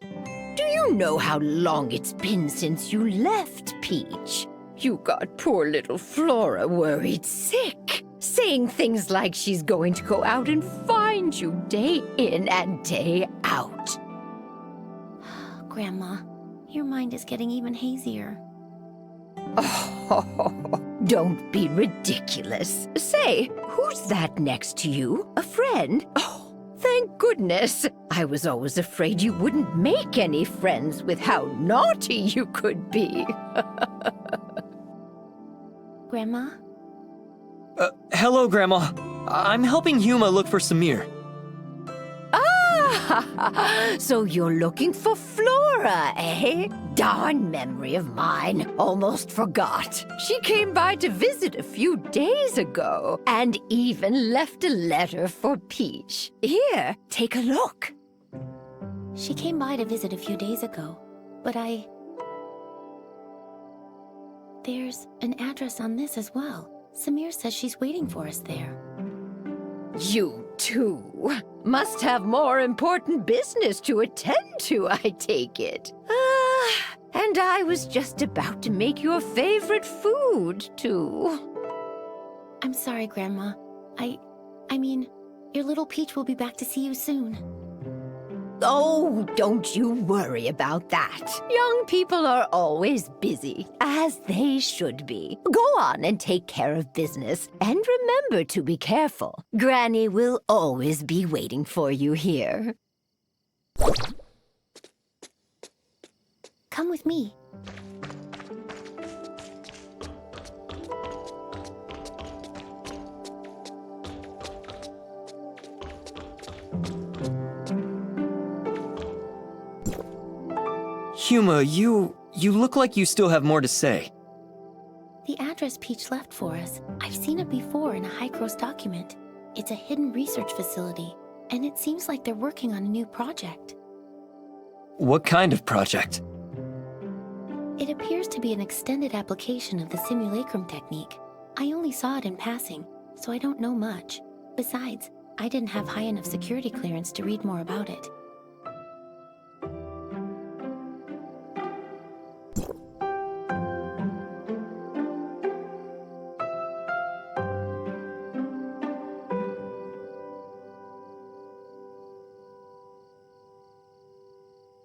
Do you know how long it's been since you left, Peach? You got poor little Flora worried sick, saying things like she's going to go out and find you day in and day out. Grandma, your mind is getting even hazier. Oh, don't be ridiculous. Say, who's that next to you? A friend? Oh, thank goodness. I was always afraid you wouldn't make any friends with how naughty you could be. Grandma? Hello, Grandma. I'm helping Huma look for Samir. Ah, so you're looking for Flora, eh? Darn memory of mine. Almost forgot. She came by to visit a few days ago and even left a letter for Peach. Here, take a look. She came by to visit a few days ago, but There's an address on this as well. Samir says she's waiting for us there. You two must have more important business to attend to, I take it. And I was just about to make your favorite food, too. I'm sorry, Grandma. I mean, your little Peach will be back to see you soon. Oh, don't you worry about that. Young people are always busy, as they should be. Go on and take care of business, and remember to be careful. Granny will always be waiting for you here. Come with me. Huma, you look like you still have more to say. The address Peach left for us, I've seen it before in a Hycros document. It's a hidden research facility, and it seems like they're working on a new project. What kind of project? It appears to be an extended application of the simulacrum technique. I only saw it in passing, so I don't know much. Besides, I didn't have high enough security clearance to read more about it.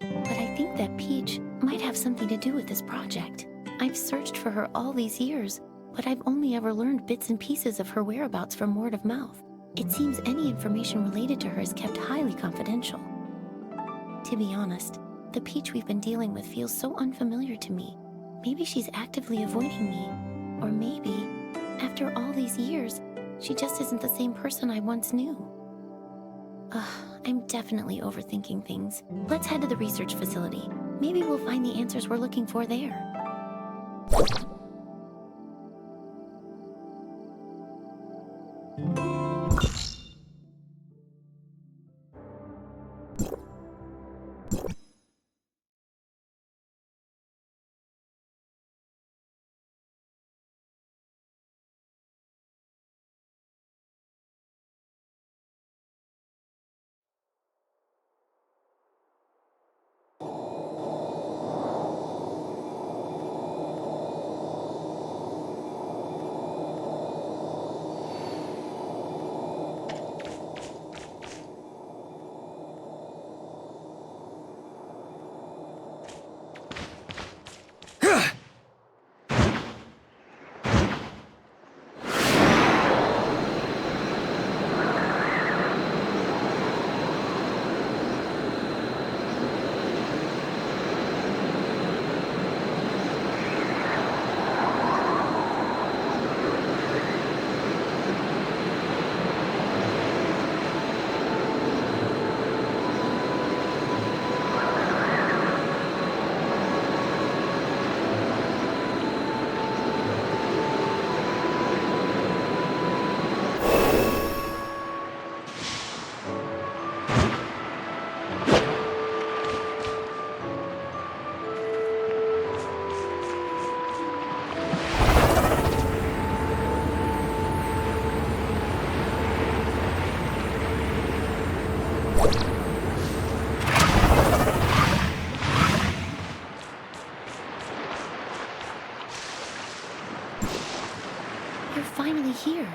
But I think that Peach might have something to do with this project. I've searched for her all these years, but I've only ever learned bits and pieces of her whereabouts from word of mouth. It seems any information related to her is kept highly confidential. To be honest, the Peach we've been dealing with feels so unfamiliar to me. Maybe she's actively avoiding me. Or maybe, after all these years, she just isn't the same person I once knew. I'm definitely overthinking things. Let's head to the research facility. Maybe we'll find the answers we're looking for there. Finally here.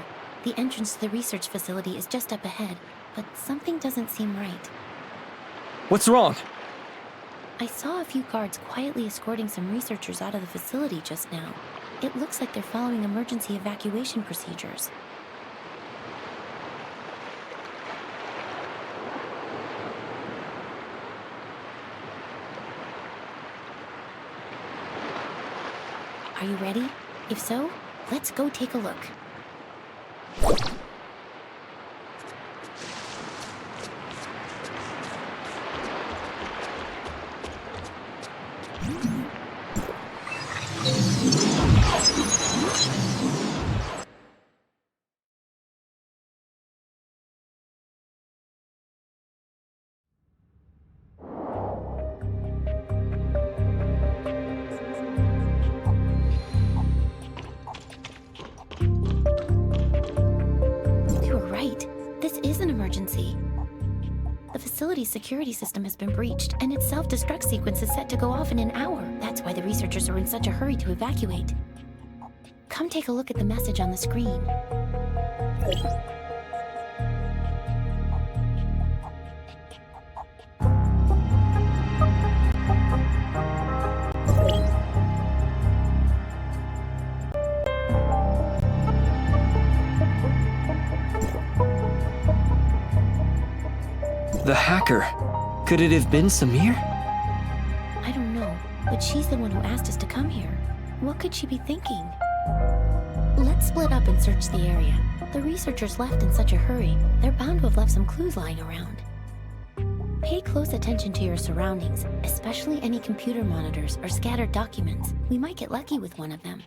The entrance to the research facility is just up ahead, but something doesn't seem right. What's wrong? I saw a few guards quietly escorting some researchers out of the facility just now. It looks like they're following emergency evacuation procedures. Are you ready? If so, let's go take a look. The facility's security system has been breached, and its self-destruct sequence is set to go off in an hour. That's why the researchers are in such a hurry to evacuate. Come take a look at the message on the screen. The hacker. Could it have been Samir? I don't know, but she's the one who asked us to come here. What could she be thinking? Let's split up and search the area. The researchers left in such a hurry, they're bound to have left some clues lying around. Pay close attention to your surroundings, especially any computer monitors or scattered documents. We might get lucky with one of them.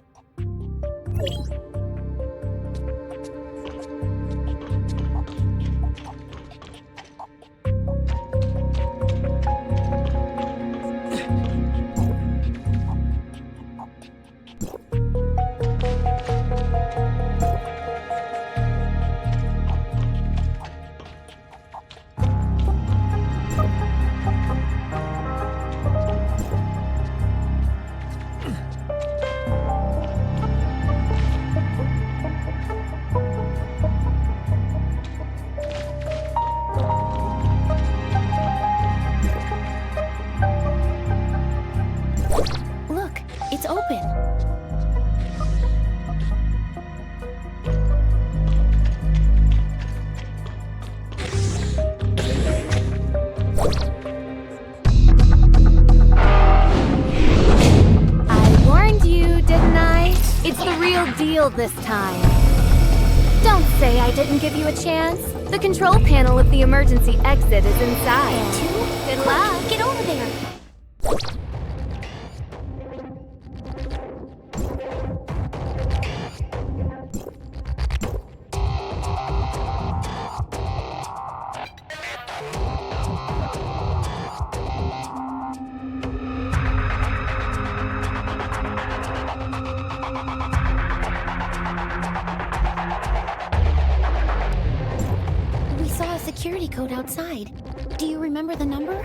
real this time. Don't say I didn't give you a chance. The control panel of the emergency exit is inside. Good luck. Get over there. We saw a security code outside. Do you remember the number?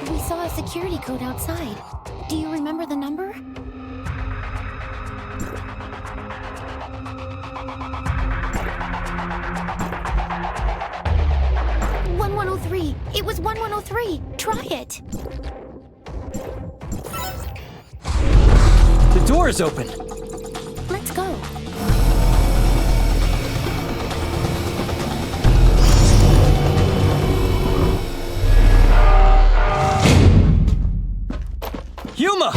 We saw a security code outside. Do you remember the number? "1103. It was 1103. Try it. The door is open. Let's go." Yuma!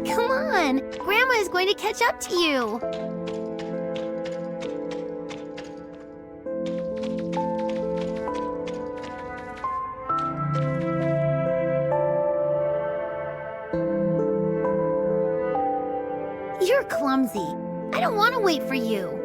Come on! Grandma is going to catch up to you! You're clumsy. I don't want to wait for you.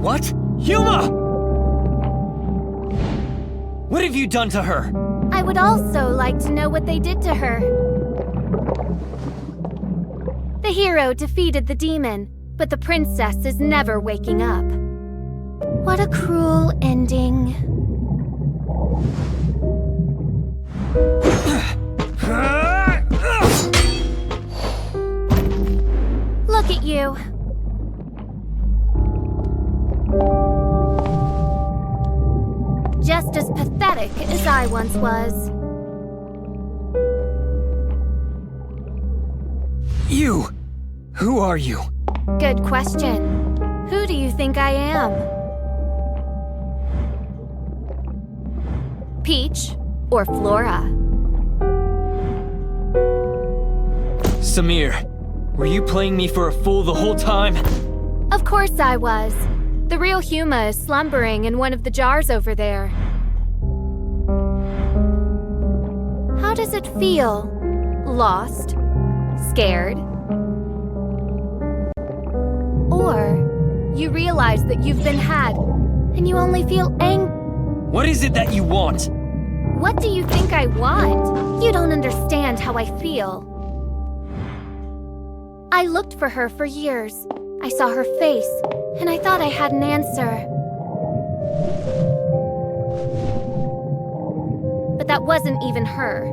What? Yuma! What have you done to her? I would also like to know what they did to her. The hero defeated the demon, but the princess is never waking up. What a cruel ending. Look at you. Just as pathetic as I once was. You! Who are you? Good question. Who do you think I am? Peach or Flora? Samir, were you playing me for a fool the whole time? Of course I was. The real Huma is slumbering in one of the jars over there. How does it feel? Lost? Scared? Or you realize that you've been had, and you only feel angry? What is it that you want? What do you think I want? You don't understand how I feel. I looked for her for years. I saw her face, and I thought I had an answer. But that wasn't even her.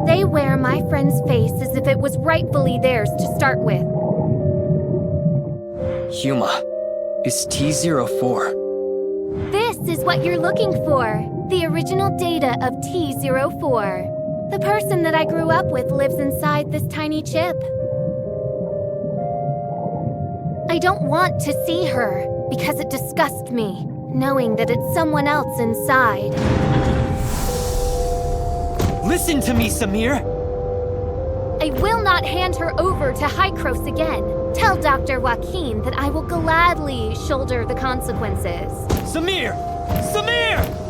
They wear my friend's face as if it was rightfully theirs to start with. Huma, is T04. This is what you're looking for. The original data of T04. The person that I grew up with lives inside this tiny chip. I don't want to see her because it disgusts me, knowing that it's someone else inside. Listen to me, Samir! I will not hand her over to Hykros again. Tell Dr. Joaquin that I will gladly shoulder the consequences. Samir! Samir!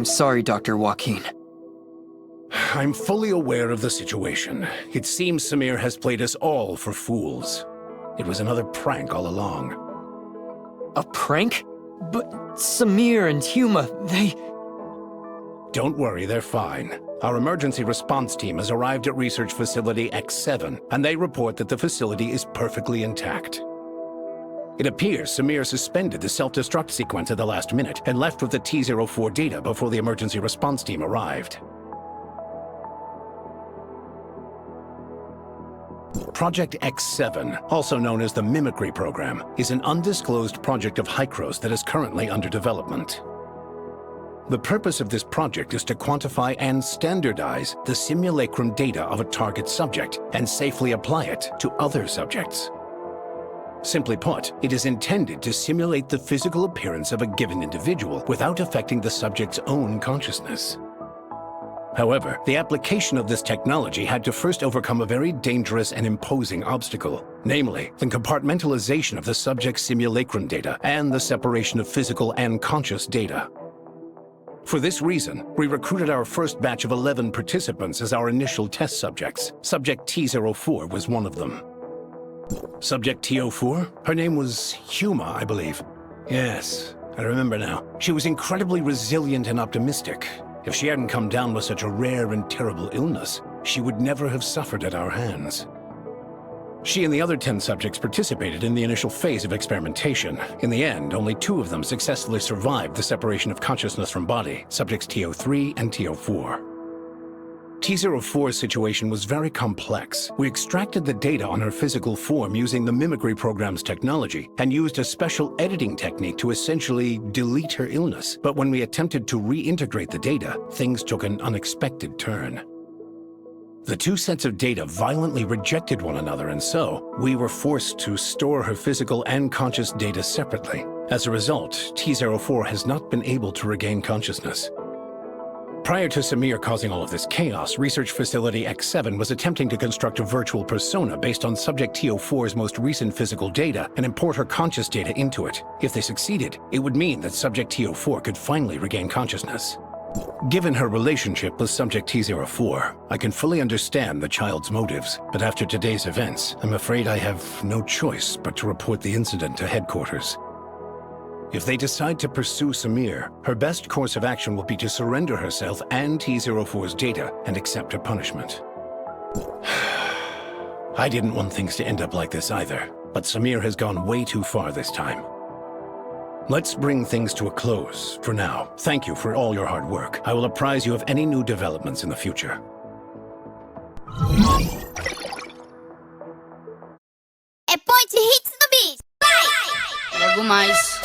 I'm sorry, Dr. Joaquin. I'm fully aware of the situation. It seems Samir has played us all for fools. It was another prank all along. A prank? But Samir and Huma, they... Don't worry, they're fine. Our emergency response team has arrived at Research Facility X7, and they report that the facility is perfectly intact. It appears Samir suspended the self-destruct sequence at the last minute and left with the T04 data before the emergency response team arrived. Project X7, also known as the Mimicry Program, is an undisclosed project of Hykros that is currently under development. The purpose of this project is to quantify and standardize the simulacrum data of a target subject and safely apply it to other subjects. Simply put, it is intended to simulate the physical appearance of a given individual without affecting the subject's own consciousness. However, the application of this technology had to first overcome a very dangerous and imposing obstacle, namely, the compartmentalization of the subject's simulacrum data and the separation of physical and conscious data. For this reason, we recruited our first batch of 11 participants as our initial test subjects. Subject T04 was one of them. Subject T04? Her name was Huma, I believe. Yes, I remember now. She was incredibly resilient and optimistic. If she hadn't come down with such a rare and terrible illness, she would never have suffered at our hands. She and the other 10 subjects participated in the initial phase of experimentation. In the end, only 2 of them successfully survived the separation of consciousness from body, subjects TO3 and TO4. T-04's situation was very complex. We extracted the data on her physical form using the mimicry program's technology and used a special editing technique to essentially delete her illness. But when we attempted to reintegrate the data, things took an unexpected turn. The 2 sets of data violently rejected one another, and so we were forced to store her physical and conscious data separately. As a result, T-04 has not been able to regain consciousness. Prior to Samir causing all of this chaos, Research Facility X7 was attempting to construct a virtual persona based on Subject TO4's most recent physical data and import her conscious data into it. If they succeeded, it would mean that Subject TO4 could finally regain consciousness. Given her relationship with Subject T-04, I can fully understand the child's motives, but after today's events, I'm afraid I have no choice but to report the incident to headquarters. If they decide to pursue Samir, her best course of action will be to surrender herself and T-04's data and accept her punishment. I didn't want things to end up like this either, but Samir has gone way too far this time. Let's bring things to a close for now. Thank you for all your hard work. I will apprise you of any new developments in the future. É point hits no beat. Vai! Logo mais.